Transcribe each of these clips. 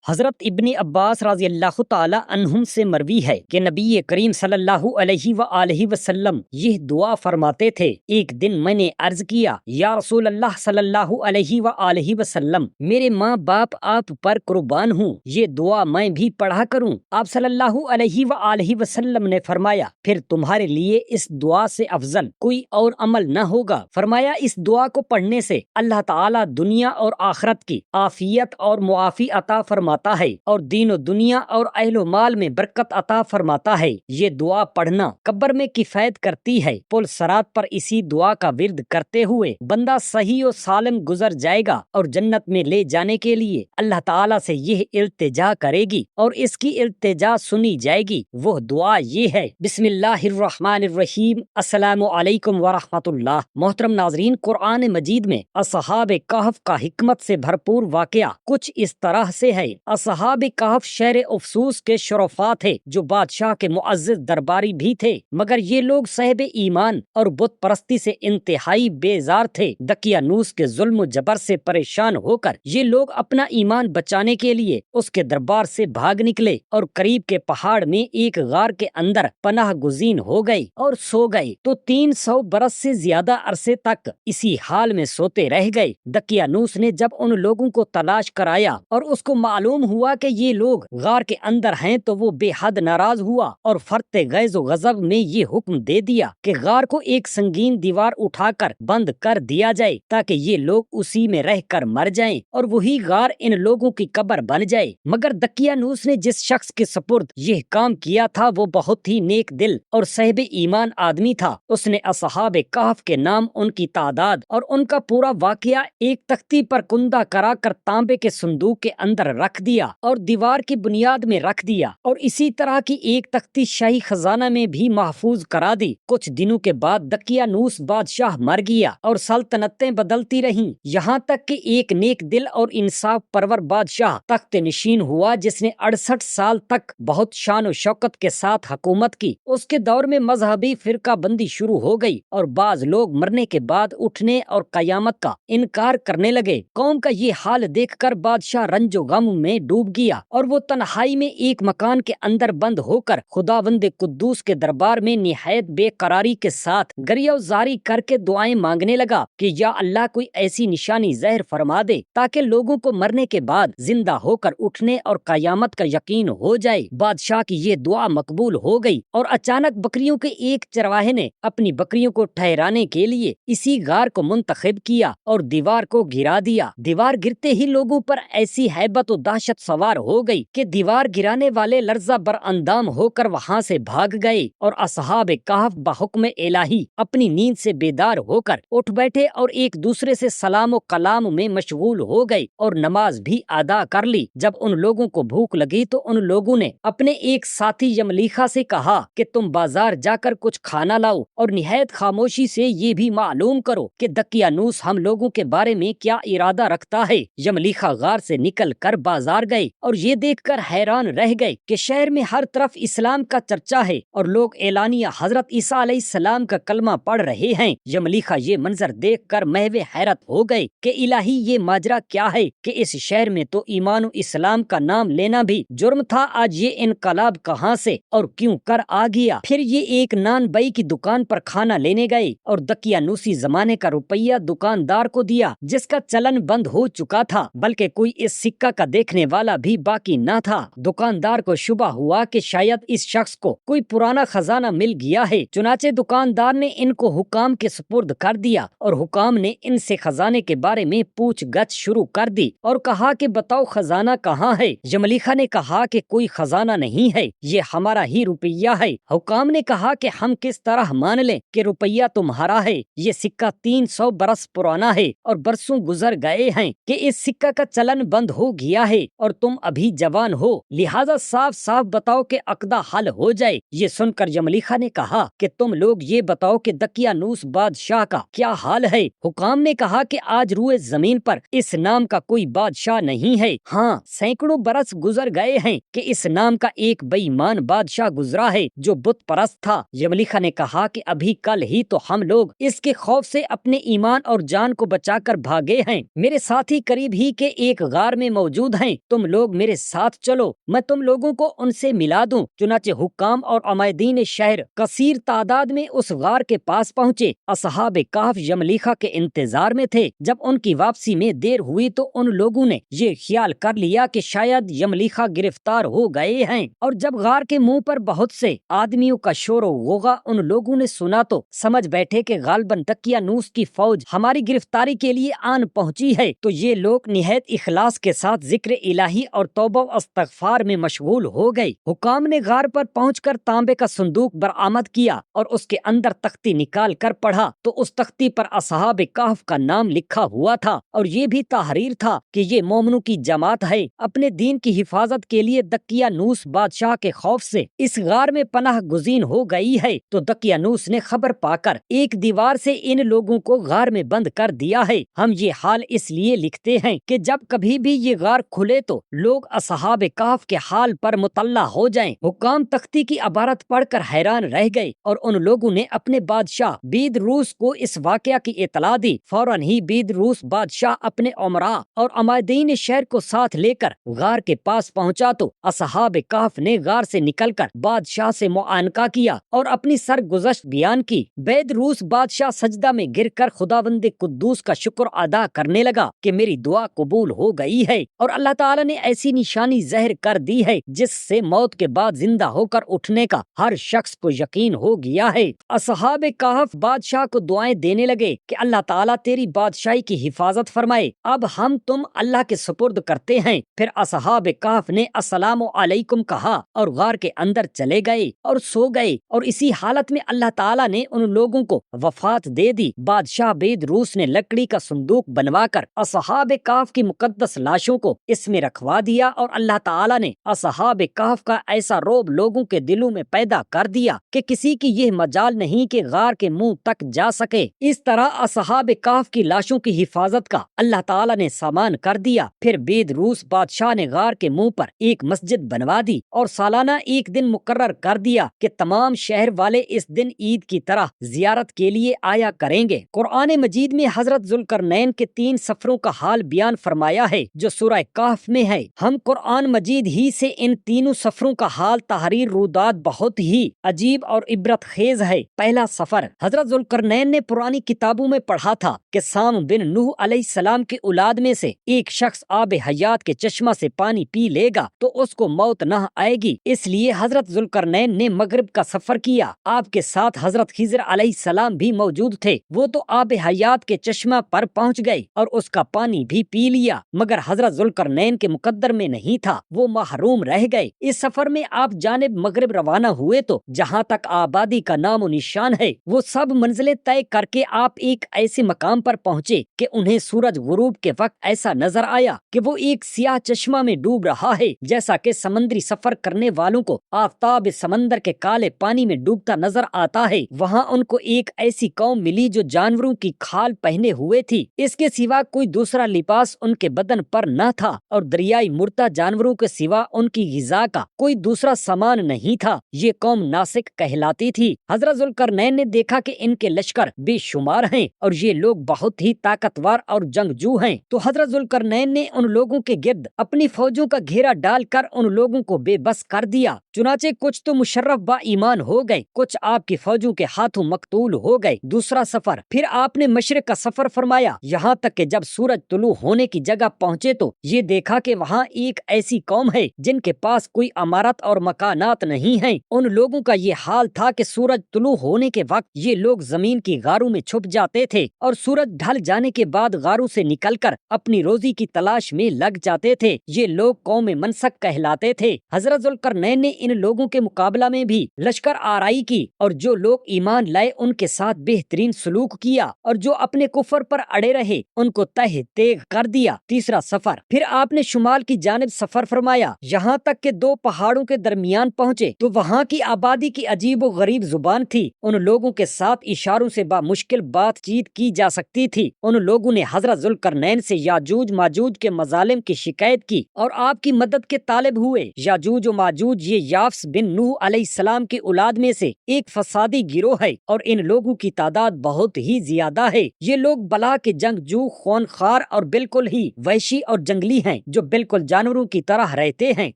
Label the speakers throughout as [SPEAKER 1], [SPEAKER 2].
[SPEAKER 1] حضرت ابن عباس رضی اللہ تعالی عنہم سے مروی ہے کہ نبی کریم صلی اللہ علیہ وآلہ وسلم یہ دعا فرماتے تھے۔ ایک دن میں نے عرض کیا، یا رسول اللہ صلی اللہ علیہ وآلہ وسلم، میرے ماں باپ آپ پر قربان ہوں، یہ دعا میں بھی پڑھا کروں؟ آپ صلی اللہ علیہ وآلہ وسلم نے فرمایا، پھر تمہارے لیے اس دعا سے افضل کوئی اور عمل نہ ہوگا۔ فرمایا، اس دعا کو پڑھنے سے اللہ تعالی دنیا اور آخرت کی عافیت اور معافی عطا فرماتا ہے اور دین و دنیا اور اہل و مال میں برکت عطا فرماتا ہے۔ یہ دعا پڑھنا قبر میں کفایت کرتی ہے۔ پل صراط پر اسی دعا کا ورد کرتے ہوئے بندہ صحیح و سالم گزر جائے گا اور جنت میں لے جانے کے لیے اللہ تعالیٰ سے یہ التجا کرے گی اور اس کی التجا سنی جائے گی۔ وہ دعا یہ ہے، بسم اللہ الرحمن الرحیم، السلام علیکم ورحمۃ اللہ۔ محترم ناظرین، قرآن مجید میں اصحاب کہف کا حکمت سے بھرپور واقعہ کچھ اس طرح سے ہے۔ اصحاب کہف شہر افسوس کے شرفاء تھے جو بادشاہ کے معزز درباری بھی تھے، مگر یہ لوگ صاحب ایمان اور بت پرستی سے انتہائی بیزار تھے۔ دقیانوس کے ظلم و جبر سے پریشان ہو کر یہ لوگ اپنا ایمان بچانے کے لیے اس کے دربار سے بھاگ نکلے اور قریب کے پہاڑ میں ایک غار کے اندر پناہ گزین ہو گئے اور سو گئے تو 300 برس سے زیادہ عرصے تک اسی حال میں سوتے رہ گئے۔ دقیانوس نے جب ان لوگوں کو تلاش کرایا اور اس کو معلوم ہوا کہ یہ لوگ غار کے اندر ہیں تو وہ بے حد ناراض ہوا اور فرط غیظ و غضب میں یہ حکم دے دیا کہ غار کو ایک سنگین دیوار اٹھا کر بند کر دیا جائے تاکہ یہ لوگ اسی میں رہ کر مر جائیں اور وہی غار ان لوگوں کی قبر بن جائے۔ مگر دقیانوس نے جس شخص کے سپرد یہ کام کیا تھا وہ بہت ہی نیک دل اور صاحب ایمان آدمی تھا۔ اس نے اصحاب کہف کے نام، ان کی تعداد اور ان کا پورا واقعہ ایک تختی پر کندہ کرا کر تانبے کے صندوق کے اندر رکھ دیا اور دیوار کی بنیاد میں رکھ دیا، اور اسی طرح کی ایک تختی شاہی خزانہ میں بھی محفوظ کرا دی۔ کچھ دنوں کے بعد دقیانوس بادشاہ مر گیا اور سلطنتیں بدلتی رہیں، یہاں تک کہ ایک نیک دل اور انصاف پرور بادشاہ تخت نشین ہوا جس نے 68 سال تک بہت شان و شوکت کے ساتھ حکومت کی۔ اس کے دور میں مذہبی فرقہ بندی شروع ہو گئی اور بعض لوگ مرنے کے بعد اٹھنے اور قیامت کا انکار کرنے لگے۔ قوم کا یہ حال دیکھ کر بادشاہ رنج و غم میں ڈوب گیا اور وہ تنہائی میں ایک مکان کے اندر بند ہو کر خداوند قدوس کے دربار میں نہایت بے قراری کے ساتھ گریہ زاری کر کے دعائیں مانگنے لگا کہ یا اللہ کوئی ایسی نشانی ظاہر فرما دے تاکہ لوگوں کو مرنے کے بعد زندہ ہو کر اٹھنے اور قیامت کا یقین ہو جائے۔ بادشاہ کی یہ دعا مقبول ہو گئی اور اچانک بکریوں کے ایک چرواہے نے اپنی بکریوں کو ٹھہرانے کے لیے اسی غار کو منتخب کیا اور دیوار کو گرا دیا۔ دیوار گرتے ہی لوگوں پر ایسی ہیبت و دہشت سوار ہو گئی کہ دیوار گرانے والے لرزہ بر اندام ہو کر وہاں سے بھاگ گئے اور اصحاب کہف بحکم الہی اپنی نیند سے بیدار ہو کر اٹھ بیٹھے اور ایک دوسرے سے سلام و کلام میں مشغول ہو گئے اور نماز بھی ادا کر لی۔ جب ان لوگوں کو بھوک لگی تو ان لوگوں نے اپنے ایک ساتھی یملیخا سے کہا کہ تم بازار جا کر کچھ کھانا لاؤ اور نہایت خاموشی سے یہ بھی معلوم کرو کہ دقیانوس ہم لوگوں کے بارے میں کیا ارادہ رکھتا ہے۔ یملیخا غار سے نکل کر بازار گئے اور یہ دیکھ کر حیران رہ گئے کہ شہر میں ہر طرف اسلام کا چرچا ہے اور لوگ اعلانیہ حضرت عیسیٰ علیہ السلام کا کلمہ پڑھ رہے ہیں۔ یملیخا یہ منظر دیکھ کر محو حیرت ہو گئے کہ الہی یہ ماجرا کیا ہے کہ اس شہر میں تو ایمان و اسلام کا نام لینا بھی جرم تھا، آج یہ انقلاب کہاں سے اور کیوں کر آ گیا۔ پھر یہ ایک نان بئی کی دکان پر کھانا لینے گئے اور دقیانوسی زمانے کا روپیہ دکاندار کو دیا جس کا چلن بند ہو چکا تھا، بلکہ کوئی اس سکہ کا دیکھنے والا بھی باقی نہ تھا۔ دکاندار کو شبہ ہوا کہ شاید اس شخص کو کوئی پرانا خزانہ مل گیا ہے، چنانچہ دکاندار نے ان کو حکام کے سپرد کر دیا اور حکام نے ان سے خزانے کے بارے میں پوچھ گچھ شروع کر دی اور کہا کہ بتاؤ خزانہ کہاں ہے؟ یملیخا نے کہا کہ کوئی خزانہ نہیں ہے، یہ ہمارا ہی روپیہ ہے۔ حکام نے کہا کہ ہم کس طرح مان لیں کہ روپیہ تمہارا ہے؟ یہ سکہ 300 برس پرانا ہے اور برسوں گزر گئے ہیں کہ اس سکہ کا چلن بند ہو گیا ہے اور تم ابھی جوان ہو، لہذا صاف صاف بتاؤ کہ عقدہ حل ہو جائے۔ یہ سن کر یملیخا نے کہا کہ تم لوگ یہ بتاؤ کہ دقیانوس بادشاہ کا کیا حال ہے؟ حکام نے کہا کہ آج روئے زمین پر اس نام کا کوئی بادشاہ نہیں ہے، ہاں سینکڑوں برس گزر گئے ہیں کہ اس نام کا ایک بے ایمان بادشاہ گزرا ہے جو بت پرست تھا۔ یملیخا نے کہا کہ ابھی کل ہی تو ہم لوگ اس کے خوف سے اپنے ایمان اور جان کو بچا کر بھاگے ہیں، میرے ساتھی قریب ہی کے ایک غار میں موجود ہیں ہیں، تم لوگ میرے ساتھ چلو، میں تم لوگوں کو ان سے ملا دوں۔ چنانچہ حکام اور عمائدین شہر کثیر تعداد میں اس غار کے پاس پہنچے۔ اصحاب کہف یملیخا کے انتظار میں تھے۔ جب ان کی واپسی میں دیر ہوئی تو ان لوگوں نے یہ خیال کر لیا کہ شاید یملیخا گرفتار ہو گئے ہیں، اور جب غار کے منہ پر بہت سے آدمیوں کا شور و غوغا ان لوگوں نے سنا تو سمجھ بیٹھے کہ غالباً دقیانوس کی فوج ہماری گرفتاری کے لیے آن پہنچی ہے۔ تو یہ لوگ نہایت اخلاص کے ساتھ ذکر الہی اور توبہ و استغفار میں مشغول ہو گئے۔ حکام نے غار پر پہنچ کر تانبے کا صندوق برآمد کیا اور اس کے اندر تختی نکال کر پڑھا تو اس تختی پر اصحاب کہف کا نام لکھا ہوا تھا، اور یہ بھی تحریر تھا کہ یہ مومنوں کی جماعت ہے، اپنے دین کی حفاظت کے لیے دقیانوس بادشاہ کے خوف سے اس غار میں پناہ گزین ہو گئی ہے۔ تو دقیانوس نے خبر پا کر ایک دیوار سے ان لوگوں کو غار میں بند کر دیا ہے۔ ہم یہ حال اس لیے لکھتے ہیں کہ جب کبھی بھی یہ غار کھلے تو لوگ اصحاب کہف کے حال پر مطلع ہو جائیں۔ حکام تختی کی عبارت پڑھ کر حیران رہ گئے، اور ان لوگوں نے اپنے بادشاہ بید روس کو اس واقعہ کی اطلاع دی۔ فوراً ہی بید روس بادشاہ اپنے امراء اور عمائدین شہر کو ساتھ لے کر غار کے پاس پہنچا تو اصحاب کہف نے غار سے نکل کر بادشاہ سے معانقہ کیا اور اپنی سرگزشت بیان کی۔ بید روس بادشاہ سجدہ میں گر کر خداوند قدوس کا شکر ادا کرنے لگا کہ میری دعا قبول ہو گئی ہے، اور اللہ تعالیٰ نے ایسی نشانی ظاہر کر دی ہے جس سے موت کے بعد زندہ ہو کر اٹھنے کا ہر شخص کو یقین ہو گیا ہے۔ اصحاب کہف بادشاہ کو دعائیں دینے لگے کہ اللہ تعالیٰ تیری بادشاہی کی حفاظت فرمائے، اب ہم تم اللہ کے سپرد کرتے ہیں۔ پھر اصحاب کہف نے السلام علیکم کہا اور غار کے اندر چلے گئے اور سو گئے، اور اسی حالت میں اللہ تعالیٰ نے ان لوگوں کو وفات دے دی۔ بادشاہ بید روس نے لکڑی کا صندوق بنوا کر اصحاب کہف کی مقدس لاشوں کو اس میں رکھوا دیا، اور اللہ تعالیٰ نے اصحاب کہف کا ایسا رعب لوگوں کے دلوں میں پیدا کر دیا کہ کسی کی یہ مجال نہیں کہ غار کے منہ تک جا سکے۔ اس طرح اصحاب کہف کی لاشوں کی حفاظت کا اللہ تعالیٰ نے سامان کر دیا۔ پھر بید روس بادشاہ نے غار کے منہ پر ایک مسجد بنوا دی اور سالانہ ایک دن مقرر کر دیا کہ تمام شہر والے اس دن عید کی طرح زیارت کے لیے آیا کریں گے۔ قرآن مجید میں حضرت ذوالقرنین کے 3 سفروں کا حال بیان فرمایا ہے جو سورہ کہف میں ہے۔ ہم قرآن مجید ہی سے ان تینوں سفروں کا حال تحریر روداد بہت ہی عجیب اور عبرت خیز ہے۔ پہلا سفر حضرت ذوالقرنین نے پرانی کتابوں میں پڑھا تھا کہ سام بن نوح علیہ السلام کی اولاد میں سے ایک شخص آب حیات کے چشمہ سے پانی پی لے گا تو اس کو موت نہ آئے گی، اس لیے حضرت ذوالقرنین نے مغرب کا سفر کیا۔ آپ کے ساتھ حضرت خضر علیہ السلام بھی موجود تھے۔ وہ تو آب حیات کے چشمہ پر پہنچ گئے اور اس کا پانی بھی پی لیا، مگر حضرت ذوالقرنین کے مقدر میں نہیں تھا، وہ محروم رہ گئے۔ اس سفر میں آپ جانب مغرب روانہ ہوئے تو جہاں تک آبادی کا نام و نشان ہے وہ سب منزلیں طے کر کے آپ ایک ایسے مقام پر پہنچے کہ انہیں سورج غروب کے وقت ایسا نظر آیا کہ وہ ایک سیاہ چشمہ میں ڈوب رہا ہے، جیسا کہ سمندری سفر کرنے والوں کو آفتاب سمندر کے کالے پانی میں ڈوبتا نظر آتا ہے۔ وہاں ان کو ایک ایسی قوم ملی جو جانوروں کی کھال پہنے ہوئے تھی، اس کے سوا کوئی دوسرا لباس ان کے بدن پر نہ تھا، اور دریائی مردہ جانوروں کے سوا ان کی غذا کا کوئی دوسرا سامان نہیں تھا۔ یہ قوم ناسک کہلاتی تھی۔ حضرت ذوالقرنین نے دیکھا کہ ان کے لشکر بے شمار ہیں اور یہ لوگ بہت ہی طاقتور اور جنگجو ہیں، تو حضرت ذوالقرنین نے ان لوگوں کے گرد اپنی فوجوں کا گھیرا ڈال کر ان لوگوں کو بے بس کر دیا۔ چنانچہ کچھ تو مشرف با ایمان ہو گئے، کچھ آپ کی فوجوں کے ہاتھوں مقتول ہو گئے۔ دوسرا سفر پھر آپ نے مشرق کا سفر فرمایا، یہاں تک کہ جب سورج طلوع ہونے کی جگہ پہنچے تو یہ دیکھا کہ وہاں ایک ایسی قوم ہے جن کے پاس کوئی عمارت اور مکانات نہیں ہیں۔ ان لوگوں کا یہ حال تھا کہ سورج طلوع ہونے کے وقت یہ لوگ زمین کی غاروں میں چھپ جاتے تھے اور سورج ڈھل جانے کے بعد غاروں سے نکل کر اپنی روزی کی تلاش میں لگ جاتے تھے۔ یہ لوگ قوم منسک کہلاتے تھے۔ حضرت ذوالقرنین نے ان لوگوں کے مقابلہ میں بھی لشکر آرائی کی، اور جو لوگ ایمان لائے ان کے ساتھ بہترین سلوک کیا، اور جو اپنے کفر پر اڑے رہے ان کو تہ تیغ کر دیا۔ تیسرا سفر پھر آپ نے شمال کی جانب سفر فرمایا، یہاں تک کہ 2 پہاڑوں کے درمیان پہنچے تو وہاں کی آبادی کی عجیب و غریب زبان تھی۔ ان لوگوں کے ساتھ اشاروں سے بامشکل بات چیت کی جا سکتی تھی۔ ان لوگوں نے حضرت ذوالقرنین سے یاجوج ماجوج کے مظالم کی شکایت کی اور آپ کی مدد کے طالب ہوئے۔ یاجوج و ماجوج یہ یافس بن نوح علیہ السلام کے اولاد میں سے ایک فسادی گروہ ہے اور ان لوگوں کی تعداد بہت ہی زیادہ ہے۔ یہ لوگ بلا کے جنگجو، خونخوار اور بالکل ہی وحشی اور جنگلی ہیں جو بالکل جانوروں کی طرح رہتے ہیں۔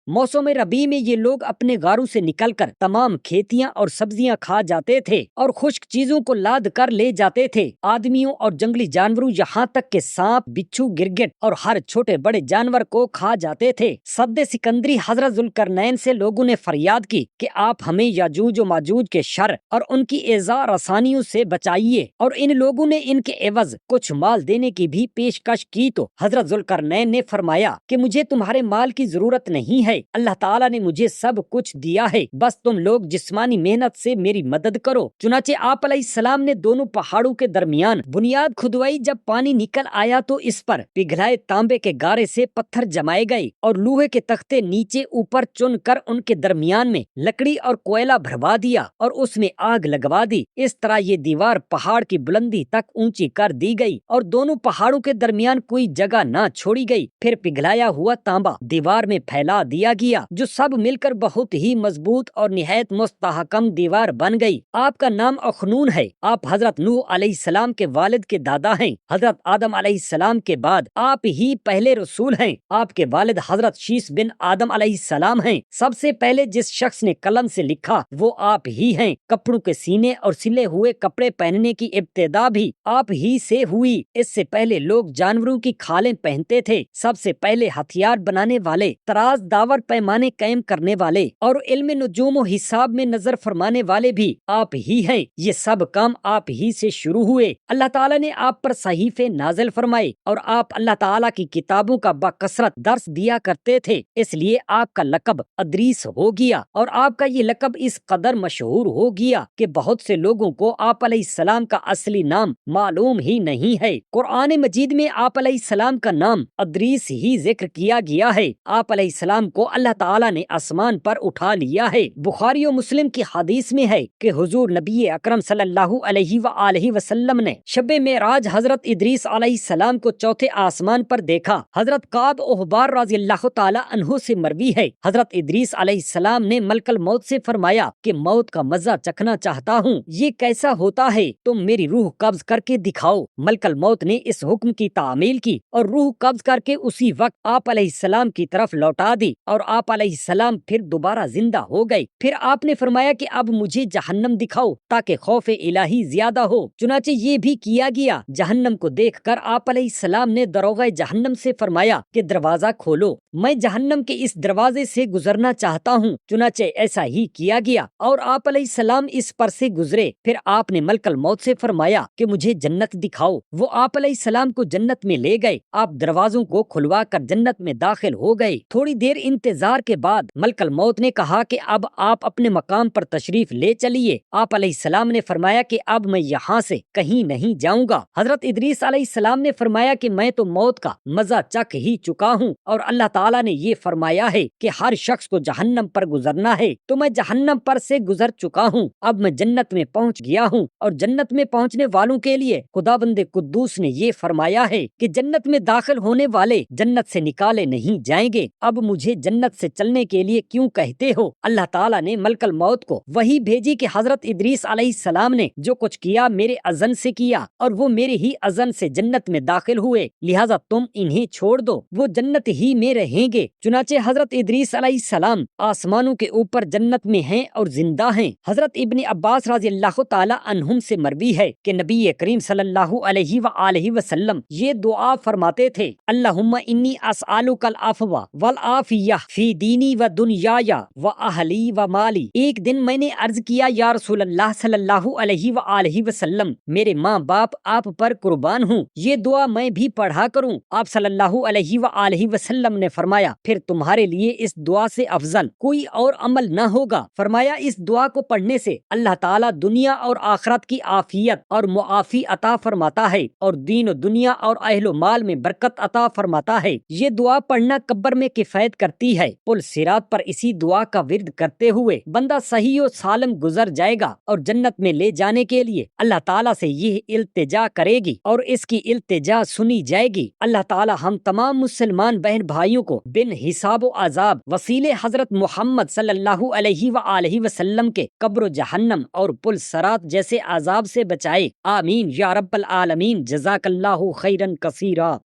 [SPEAKER 1] موسم ربیع میں یہ لوگ اپنے غاروں سے نکل کر تمام کھیتیاں اور سبزیاں کھا جاتے تھے اور خشک چیزوں کو لاد کر لے جاتے تھے۔ آدمیوں اور جنگلی جانوروں یہاں تک کہ سانپ، بچھو، گرگٹ اور ہر چھوٹے بڑے جانور کو کھا جاتے تھے۔ سد سکندری حضرت ذوالقرنین سے لوگوں نے فریاد کی کہ آپ ہمیں یاجوج و ماجوج کے شر اور ان کی ایذا رسانیوں سے بچائیے، اور ان لوگوں نے ان کے عوض کچھ مال دینے کی بھی پیشکش کی تو حضرت ذوالقرنین نے فرمایا کہ مجھے تمہارے مال کی ضرورت نہیں ہے، اللہ تعالیٰ نے مجھے سب کچھ دیا ہے، بس تم لوگ جسمانی محنت سے میری مدد کرو۔ چنانچہ آپ علیہ السلام نے دونوں پہاڑوں کے درمیان بنیاد کھدوائی۔ جب پانی نکل آیا تو اس پر پگھلائے تانبے کے گارے سے پتھر جمائے گئے اور لوہے کے تختے نیچے اوپر چن کر ان کے درمیان میں لکڑی اور کوئلہ بھروا دیا اور اس میں آگ لگوا دی۔ اس طرح یہ دیوار پہاڑ کی بلندی تک اونچی کر دی گئی اور دونوں پہاڑوں کے درمیان کوئی جگہ نہ چھوڑی گئی۔ پھر پگھلایا ہوا تانبا دیوار میں پھیلا دیا گیا جو سب مل کر بہت ہی مضبوط اور نہایت مستحکم دیوار بن گئی۔ آپ کا نام اخنون ہے۔ آپ حضرت نوح علیہ السلام کے والد کے دادا ہیں۔ حضرت آدم علیہ السلام کے بعد آپ ہی پہلے رسول ہیں۔ آپ کے والد حضرت شیس بن آدم علیہ السلام ہیں۔ سب سے پہلے جس شخص نے قلم سے لکھا وہ آپ ہی ہیں۔ کپڑوں کے سینے اور سلے ہوئے کپڑے پہننے کی ابتدا بھی آپ ہی سے ہوئی۔ اس سے پہلے لوگ جانوروں کی کھالیں پہنتے تھے۔ سب سے پہلے ہتھیار بنانے والے، تراز داور پیمانے قائم کرنے والے اور علم نجوم و حساب میں نظر فرمانے والے بھی آپ ہی ہیں۔ یہ سب کام آپ ہی سے شروع ہوئے۔ اللہ تعالیٰ نے آپ پر صحیفے نازل فرمائے اور آپ اللہ تعالیٰ کی کتابوں کا بکثرت درس دیا کرتے تھے، اس لیے آپ کا لقب ادریس ہو گیا اور آپ کا یہ لقب اس قدر مشہور ہو گیا کہ بہت سے لوگوں کو آپ علیہ السلام کا اصلی نام معلوم ہی نہیں ہے۔ قرآن مجید میں آپ علیہ السلام کا نام ادریس ہی ذکر کیا گیا ہے۔ آپ علیہ السلام کو اللہ تعالیٰ نے آسمان پر اٹھا لیا ہے۔ بخاری و مسلم کی حدیث میں ہے کہ حضور نبی اکرم صلی اللہ علیہ وآلہ وسلم نے شب معراج حضرت ادریس علیہ السلام کو چوتھے آسمان پر دیکھا۔ حضرت کعب احبار رضی اللہ تعالی عنہ سے مروی ہے، حضرت ادریس علیہ السلام نے ملک الموت سے فرمایا کہ موت کا مزہ چکھنا چاہتا ہوں، یہ کیسا ہوتا ہے، تم میری روح قبض کر کے دکھاؤ۔ ملک الموت نے اس حکم کی تعمیل کی اور روح قبض کر کے اسی وقت آپ علیہ السلام کی طرف لوٹا دی اور آپ علیہ السلام پھر دوبارہ زندہ ہو گئے۔ پھر آپ نے فرمایا کہ اب مجھے جہنم دکھاؤ تاکہ خوف الہی زیادہ ہو۔ چنانچہ یہ بھی کیا گیا۔ جہنم کو دیکھ کر آپ علیہ السلام نے دروغہ جہنم سے فرمایا کہ دروازہ کھولو، میں جہنم کے اس دروازے سے گزرنا چاہتا ہوں۔ چنانچہ ایسا ہی کیا گیا اور آپ علیہ السلام اس پر سے گزرے۔ پھر آپ نے ملک الموت سے فرمایا کہ مجھے جنت دکھاؤ۔ وہ آپ علیہ السلام کو جنت میں لے گئے۔ آپ دروازوں کو کھلوا کر جنت میں داخل ہو گئے۔ تھوڑی دیر انتظار کے بعد ملک الموت نے کہا کہ اب آپ اپنے مقام پر تشریف لے چلیے۔ آپ علیہ السلام نے فرمایا کہ اب میں یہاں سے کہیں نہیں جاؤں گا۔ حضرت ادریس علیہ السلام نے فرمایا کہ میں تو موت کا مزہ چکھ ہی چکا ہوں اور اللہ تعالیٰ نے یہ فرمایا ہے کہ ہر شخص کو جہنم پر گزرنا ہے، تو میں جہنم پر سے گزر چکا ہوں۔ اب میں جنت میں پہنچ گیا ہوں اور جنت میں پہنچنے والوں کے لیے خداوند قدوس نے یہ فرمایا ہے کہ جنت میں داخل ہونے والے جنت سے نکالے نہیں جائیں گے۔ اب مجھے جنت سے چلنے کے لیے کیوں کہتے ہو؟ اللہ تعالیٰ نے ملک الموت کو وہی بھیجی کہ حضرت ادریس علیہ السلام نے جو کچھ کیا میرے اذن سے کیا اور وہ میرے ہی اذن سے جنت میں داخل ہوئے، لہٰذا تم انہیں چھوڑ دو، وہ جنت ہی میں رہیں گے۔ چنانچہ حضرت ادریس علیہ السلام آسمانوں کے اوپر جنت میں ہیں اور زندہ ہیں۔ حضرت ابن عباس رضی اللہ تعالی عنہم سے مروی ہے کہ نبی کریم صلی اللہ علیہ وآلہ وسلم یہ دعا فرماتے تھے: اللہم انی اسألک العفو والعافیہ فی دینی و دنیای و اہلی و مالی۔ ایک دن میں نے عرض کیا یا رسول اللہ صلی اللہ علیہ وآلہ وسلم، میرے ماں باپ آپ پر قربان ہوں، یہ دعا میں بھی پڑھا کروں؟ آپ صلی اللہ علیہ وآلہ وسلم نے فرمایا پھر تمہارے لیے اس دعا سے افضل کوئی اور عمل نہ ہوگا۔ فرمایا اس دعا کو پڑھنے سے اللہ تعالیٰ دنیا اور آخرت کی عافیت اور معافی عطا فرماتا ہے اور دین و دنیا اور اہل و مال میں برکت عطا فرماتا ہے۔ یہ دعا پڑھنا قبر میں کفایت کرتی ہے۔ پل صراط پر اسی دعا کا ورد کرتے ہوئے بندہ صحیح و سالم گزر جائے گا اور جنت میں لے جانے کے لیے اللہ تعالیٰ سے یہ التجا کرے گی اور اس کی التجا سنی جائے گی۔ اللہ تعالیٰ ہم تمام مسلمان بہن بھائیوں کو بن حساب و عذاب وسیلے حضرت محمد محمد صلی اللہ علیہ وآلہ وسلم کے قبر و جہنم اور پل صراط جیسے عذاب سے بچائے، آمین یا رب العالمین، جزاک اللہ خیرا کثیرا۔